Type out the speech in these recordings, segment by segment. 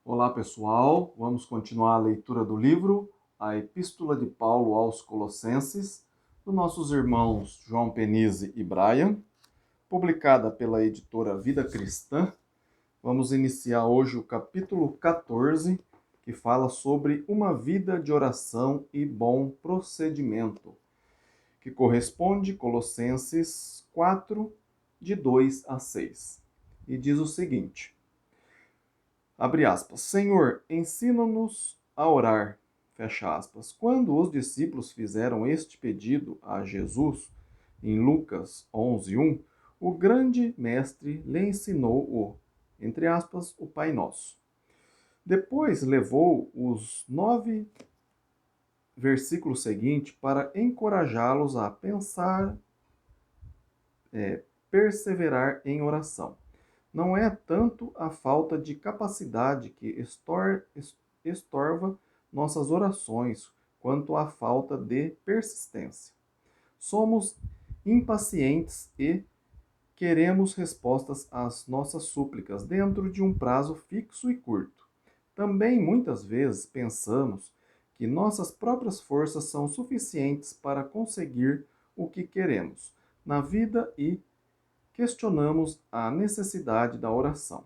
Olá, pessoal. Vamos continuar a leitura do livro A Epístola de Paulo aos Colossenses, dos nossos irmãos João Penise e Brian, publicada pela editora Vida Cristã. Vamos iniciar hoje o capítulo 14, que fala sobre uma vida de oração e bom procedimento, que corresponde a Colossenses 4, de 2 a 6. E diz o seguinte: abre aspas, Senhor, ensina-nos a orar, fecha aspas. Quando os discípulos fizeram este pedido a Jesus, em Lucas 11:1, o grande mestre lhe ensinou entre aspas, o Pai Nosso. Depois levou os 9 versículos seguintes para encorajá-los a pensar, perseverar em oração. Não é tanto a falta de capacidade que estorva nossas orações, quanto a falta de persistência. Somos impacientes e queremos respostas às nossas súplicas dentro de um prazo fixo e curto. Também muitas vezes pensamos que nossas próprias forças são suficientes para conseguir o que queremos na vida e questionamos a necessidade da oração.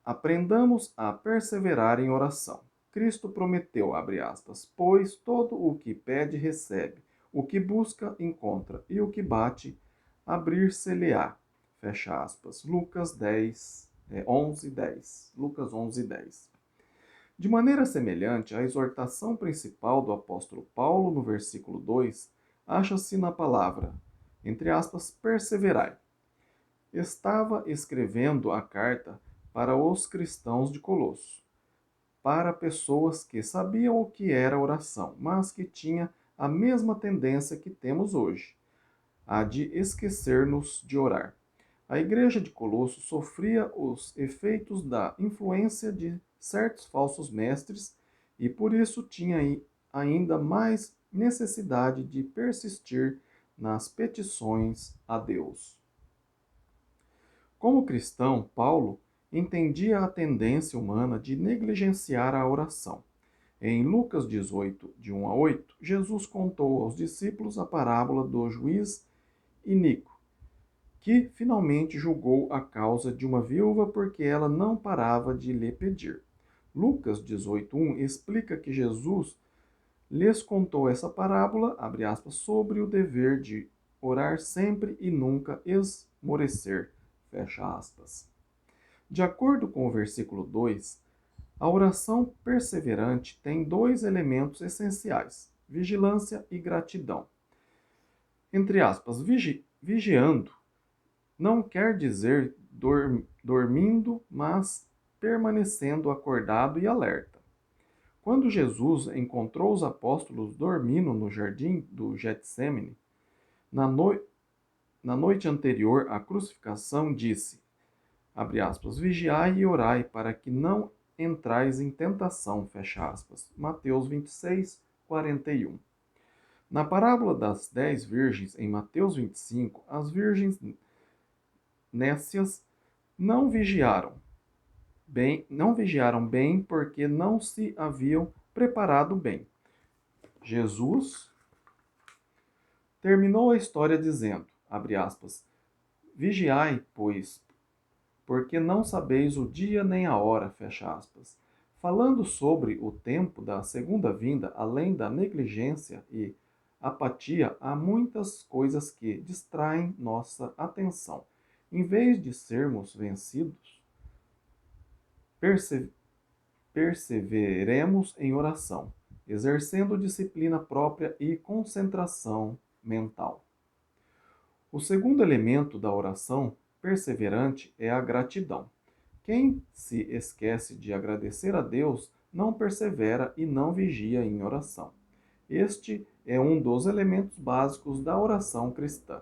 Aprendamos a perseverar em oração. Cristo prometeu, abre aspas, pois todo o que pede recebe, o que busca encontra, e o que bate, abrir-se-lhe-á. Fecha aspas. Lucas 10, 11, 10. Lucas 11, 10. De maneira semelhante, a exortação principal do apóstolo Paulo no versículo 2 acha-se na palavra, entre aspas, perseverai. Estava escrevendo a carta para os cristãos de Colosso, para pessoas que sabiam o que era oração, mas que tinham a mesma tendência que temos hoje, a de esquecer-nos de orar. A igreja de Colosso sofria os efeitos da influência de certos falsos mestres e por isso tinha ainda mais necessidade de persistir nas petições a Deus. Como cristão, Paulo entendia a tendência humana de negligenciar a oração. Em Lucas 18, de 1 a 8, Jesus contou aos discípulos a parábola do juiz iníquo, que finalmente julgou a causa de uma viúva porque ela não parava de lhe pedir. Lucas 18:1 explica que Jesus lhes contou essa parábola, abre aspas, sobre o dever de orar sempre e nunca esmorecer, fecha aspas. De acordo com o versículo 2, a oração perseverante tem dois elementos essenciais: vigilância e gratidão. Entre aspas, vigiando não quer dizer dormindo, mas permanecendo acordado e alerta. Quando Jesus encontrou os apóstolos dormindo no jardim do Getsemane, na, no... na noite anterior à crucificação, disse, abre aspas, vigiai e orai para que não entrais em tentação, fecha aspas. Mateus 26, 41. Na parábola das 10 virgens, em Mateus 25, as virgens nécias não vigiaram bem porque não se haviam preparado bem. Jesus terminou a história dizendo, abre aspas, vigiai, pois, porque não sabeis o dia nem a hora, fecha aspas. Falando sobre o tempo da segunda vinda, além da negligência e apatia, há muitas coisas que distraem nossa atenção. Em vez de sermos vencidos, perseveremos em oração, exercendo disciplina própria e concentração mental. O segundo elemento da oração perseverante é a gratidão. Quem se esquece de agradecer a Deus não persevera e não vigia em oração. Este é um dos elementos básicos da oração cristã.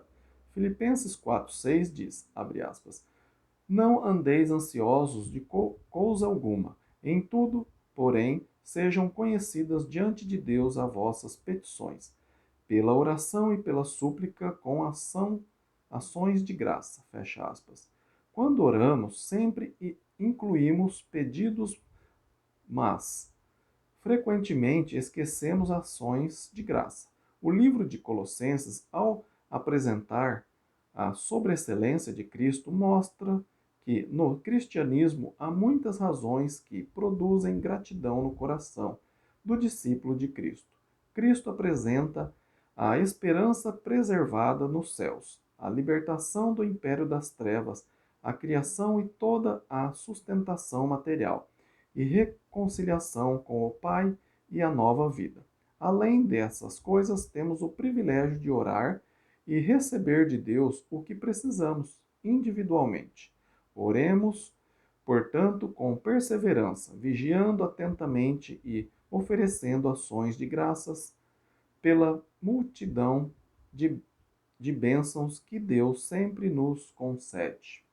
Filipenses 4,6 diz, abre aspas, não andeis ansiosos de coisa alguma, em tudo, porém, sejam conhecidas diante de Deus as vossas petições, pela oração e pela súplica com ações de graça, fecha aspas. Quando oramos, sempre incluímos pedidos, mas frequentemente esquecemos ações de graça. O livro de Colossenses, ao apresentar a sobreexcelência de Cristo, mostra que no cristianismo há muitas razões que produzem gratidão no coração do discípulo de Cristo. Cristo apresenta a esperança preservada nos céus, a libertação do império das trevas, a criação e toda a sustentação material, e reconciliação com o Pai e a nova vida. Além dessas coisas, temos o privilégio de orar e receber de Deus o que precisamos individualmente. Oremos, portanto, com perseverança, vigiando atentamente e oferecendo ações de graças pela multidão de bênçãos que Deus sempre nos concede.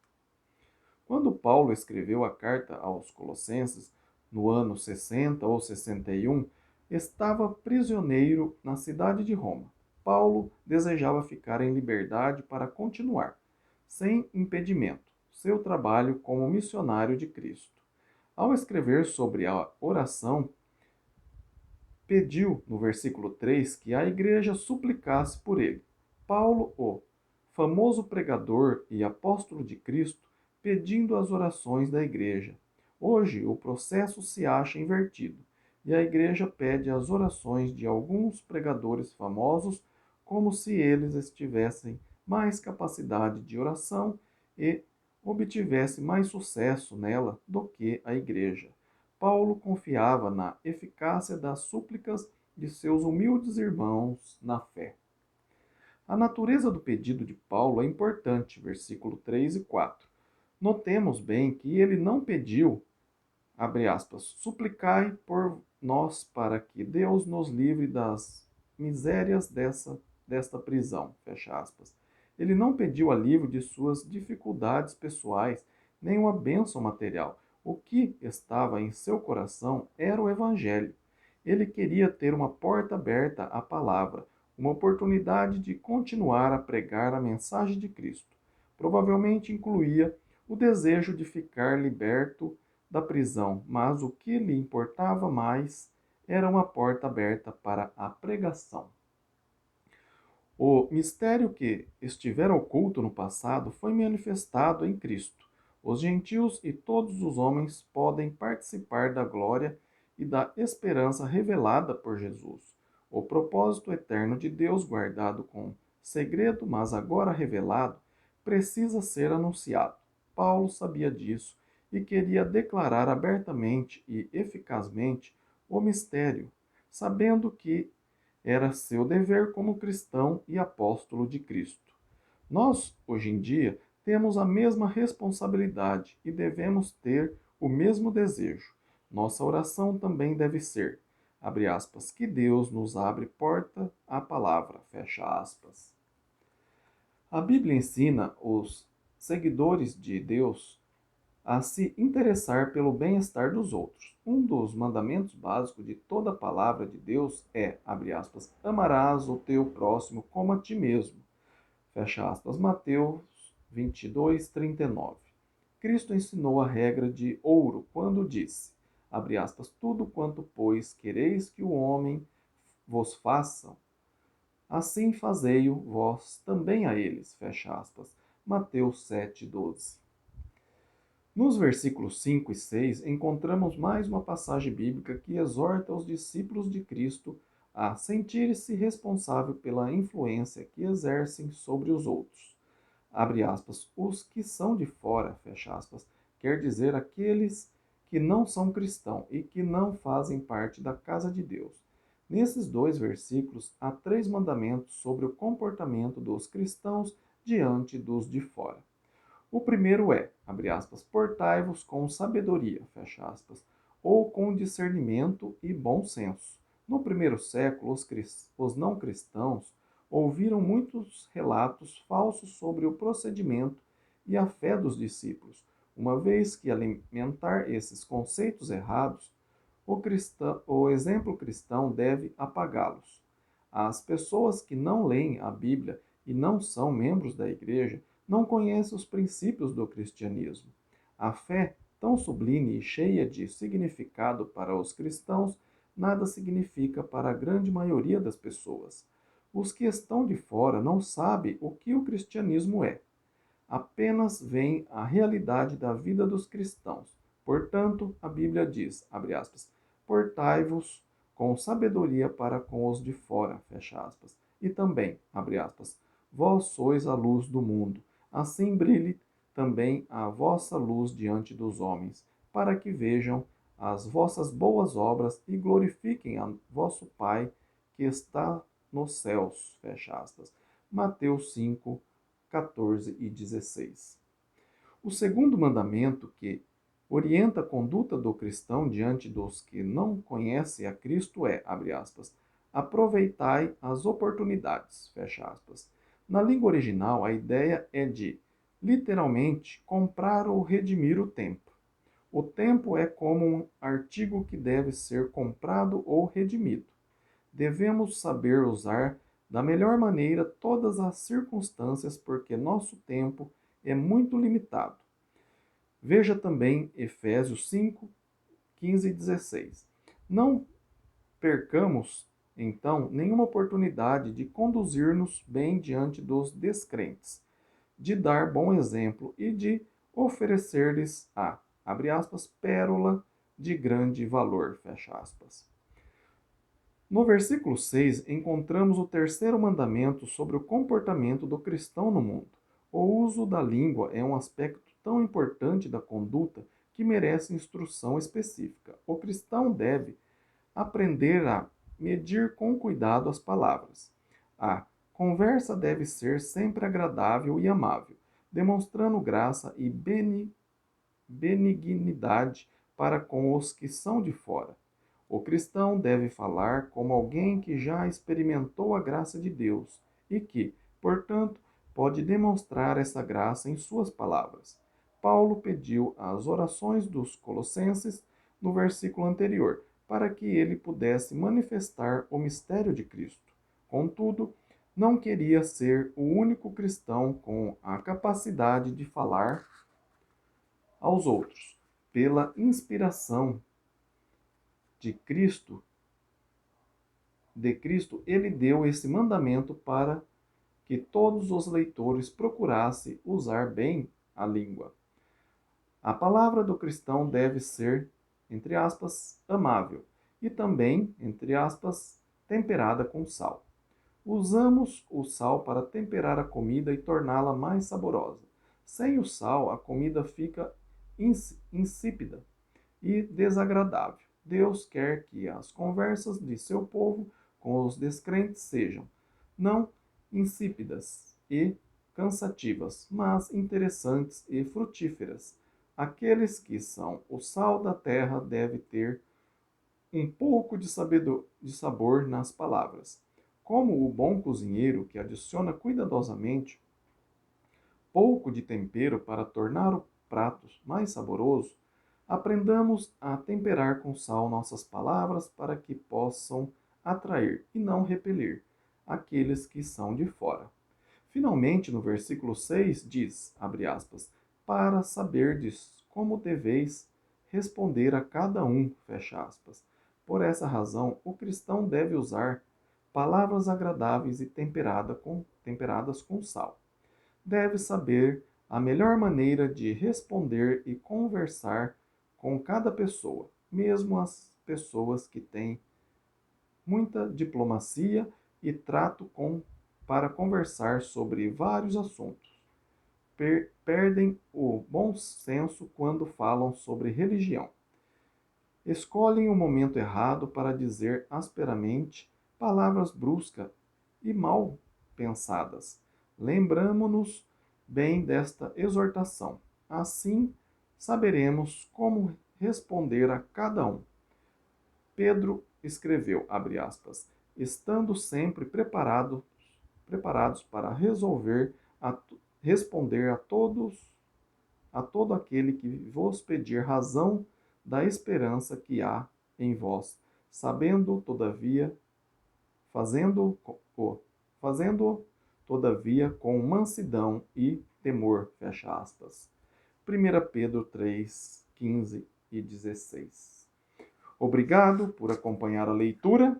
Quando Paulo escreveu a carta aos Colossenses, no ano 60 ou 61, estava prisioneiro na cidade de Roma. Paulo desejava ficar em liberdade para continuar, sem impedimento, seu trabalho como missionário de Cristo. Ao escrever sobre a oração, pediu, no versículo 3, que a igreja suplicasse por ele. Paulo, o famoso pregador e apóstolo de Cristo, pedindo as orações da igreja. Hoje, o processo se acha invertido, e a igreja pede as orações de alguns pregadores famosos, como se eles tivessem mais capacidade de oração e obtivesse mais sucesso nela do que a igreja. Paulo confiava na eficácia das súplicas de seus humildes irmãos na fé. A natureza do pedido de Paulo é importante, versículo 3 e 4. Notemos bem que ele não pediu, abre aspas, suplicai por nós para que Deus nos livre das misérias desta prisão, fecha aspas. Ele não pediu alívio de suas dificuldades pessoais, nem uma bênção material. O que estava em seu coração era o Evangelho. Ele queria ter uma porta aberta à palavra, uma oportunidade de continuar a pregar a mensagem de Cristo. Provavelmente incluía o desejo de ficar liberto da prisão, mas o que lhe importava mais era uma porta aberta para a pregação. O mistério que estivera oculto no passado foi manifestado em Cristo. Os gentios e todos os homens podem participar da glória e da esperança revelada por Jesus. O propósito eterno de Deus, guardado com segredo, mas agora revelado, precisa ser anunciado. Paulo sabia disso e queria declarar abertamente e eficazmente o mistério, sabendo que era seu dever como cristão e apóstolo de Cristo. Nós, hoje em dia, temos a mesma responsabilidade e devemos ter o mesmo desejo. Nossa oração também deve ser, abre aspas, que Deus nos abre porta à palavra, fecha aspas. A Bíblia ensina os seguidores de Deus a se interessar pelo bem-estar dos outros. Um dos mandamentos básicos de toda a palavra de Deus é, abre aspas, amarás o teu próximo como a ti mesmo. Fecha aspas, Mateus 22, 39. Cristo ensinou a regra de ouro quando disse, abre aspas, tudo quanto, pois, quereis que o homem vos faça, assim fazei-o vós também a eles. Fecha aspas, Mateus 7, 12. Nos versículos 5 e 6, encontramos mais uma passagem bíblica que exorta os discípulos de Cristo a sentir-se responsável pela influência que exercem sobre os outros. Abre aspas, os que são de fora, fecha aspas, quer dizer aqueles que não são cristãos e que não fazem parte da casa de Deus. Nesses dois versículos, há 3 mandamentos sobre o comportamento dos cristãos diante dos de fora. O primeiro é, abre aspas, portai-vos com sabedoria, fecha aspas, ou com discernimento e bom senso. No primeiro século, os não cristãos ouviram muitos relatos falsos sobre o procedimento e a fé dos discípulos, uma vez que alimentar esses conceitos errados, o exemplo cristão deve apagá-los. As pessoas que não leem a Bíblia e não são membros da igreja não conhece os princípios do cristianismo. A fé tão sublime e cheia de significado para os cristãos, nada significa para a grande maioria das pessoas. Os que estão de fora não sabem o que o cristianismo é. Apenas veem a realidade da vida dos cristãos. Portanto, a Bíblia diz, abre aspas, portai-vos com sabedoria para com os de fora, fecha aspas. E também, abre aspas, vós sois a luz do mundo. Assim brilhe também a vossa luz diante dos homens, para que vejam as vossas boas obras e glorifiquem a vosso Pai que está nos céus, fecha aspas. Mateus 5, 14 e 16. O segundo mandamento, que orienta a conduta do cristão diante dos que não conhecem a Cristo, é, abre aspas, aproveitai as oportunidades, fecha aspas. Na língua original, a ideia é de, literalmente, comprar ou redimir o tempo. O tempo é como um artigo que deve ser comprado ou redimido. Devemos saber usar da melhor maneira todas as circunstâncias, porque nosso tempo é muito limitado. Veja também Efésios 5, 15 e 16. Não percamos, então, nenhuma oportunidade de conduzir-nos bem diante dos descrentes, de dar bom exemplo e de oferecer-lhes a, abre aspas, pérola de grande valor, fecha aspas. No versículo 6, encontramos o terceiro mandamento sobre o comportamento do cristão no mundo. O uso da língua é um aspecto tão importante da conduta que merece instrução específica. O cristão deve aprender a medir com cuidado as palavras. A conversa deve ser sempre agradável e amável, demonstrando graça e benignidade para com os que são de fora. O cristão deve falar como alguém que já experimentou a graça de Deus e que, portanto, pode demonstrar essa graça em suas palavras. Paulo pediu as orações dos Colossenses no versículo anterior, para que ele pudesse manifestar o mistério de Cristo. Contudo, não queria ser o único cristão com a capacidade de falar aos outros. Pela inspiração de Cristo, ele deu esse mandamento para que todos os leitores procurassem usar bem a língua. A palavra do cristão deve ser, entre aspas, amável e também, entre aspas, temperada com sal. Usamos o sal para temperar a comida e torná-la mais saborosa. Sem o sal, a comida fica insípida e desagradável. Deus quer que as conversas de seu povo com os descrentes sejam não insípidas e cansativas, mas interessantes e frutíferas. Aqueles que são o sal da terra devem ter um pouco de sabor nas palavras. Como o bom cozinheiro que adiciona cuidadosamente pouco de tempero para tornar o prato mais saboroso, aprendamos a temperar com sal nossas palavras para que possam atrair e não repelir aqueles que são de fora. Finalmente, no versículo 6 diz, abre aspas, para saberdes como deveis responder a cada um, fecha aspas. Por essa razão, o cristão deve usar palavras agradáveis e temperadas com sal. Deve saber a melhor maneira de responder e conversar com cada pessoa, mesmo as pessoas que têm muita diplomacia e trato para conversar sobre vários assuntos. Perdem o bom senso quando falam sobre religião. Escolhem o momento errado para dizer asperamente palavras bruscas e mal pensadas. Lembramo-nos bem desta exortação. Assim, saberemos como responder a cada um. Pedro escreveu, abre aspas, estando sempre preparados para responder a todo aquele que vos pedir razão da esperança que há em vós, sabendo, todavia, fazendo todavia com mansidão e temor, fecha aspas. 1 Pedro 3, 15 e 16. Obrigado por acompanhar a leitura.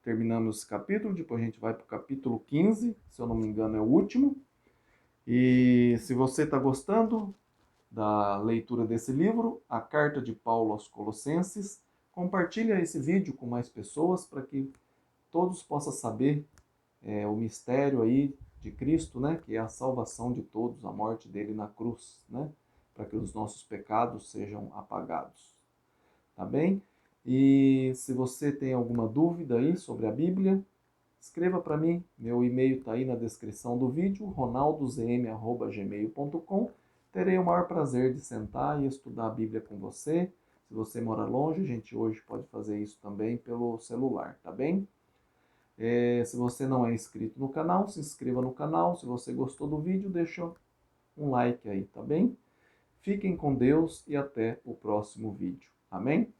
Terminamos esse capítulo, depois a gente vai para o capítulo 15, se eu não me engano é o último. E se você está gostando da leitura desse livro, A Carta de Paulo aos Colossenses, compartilha esse vídeo com mais pessoas para que todos possam saber o mistério aí de Cristo, né, que é a salvação de todos, a morte dele na cruz, né, para que os nossos pecados sejam apagados. Tá bem? E se você tem alguma dúvida aí sobre a Bíblia, escreva para mim. Meu e-mail está aí na descrição do vídeo, ronaldozm@gmail.com. Terei o maior prazer de sentar e estudar a Bíblia com você. Se você mora longe, a gente hoje pode fazer isso também pelo celular, tá bem? Se você não é inscrito no canal, se inscreva no canal. Se você gostou do vídeo, deixa um like aí, tá bem? Fiquem com Deus e até o próximo vídeo. Amém?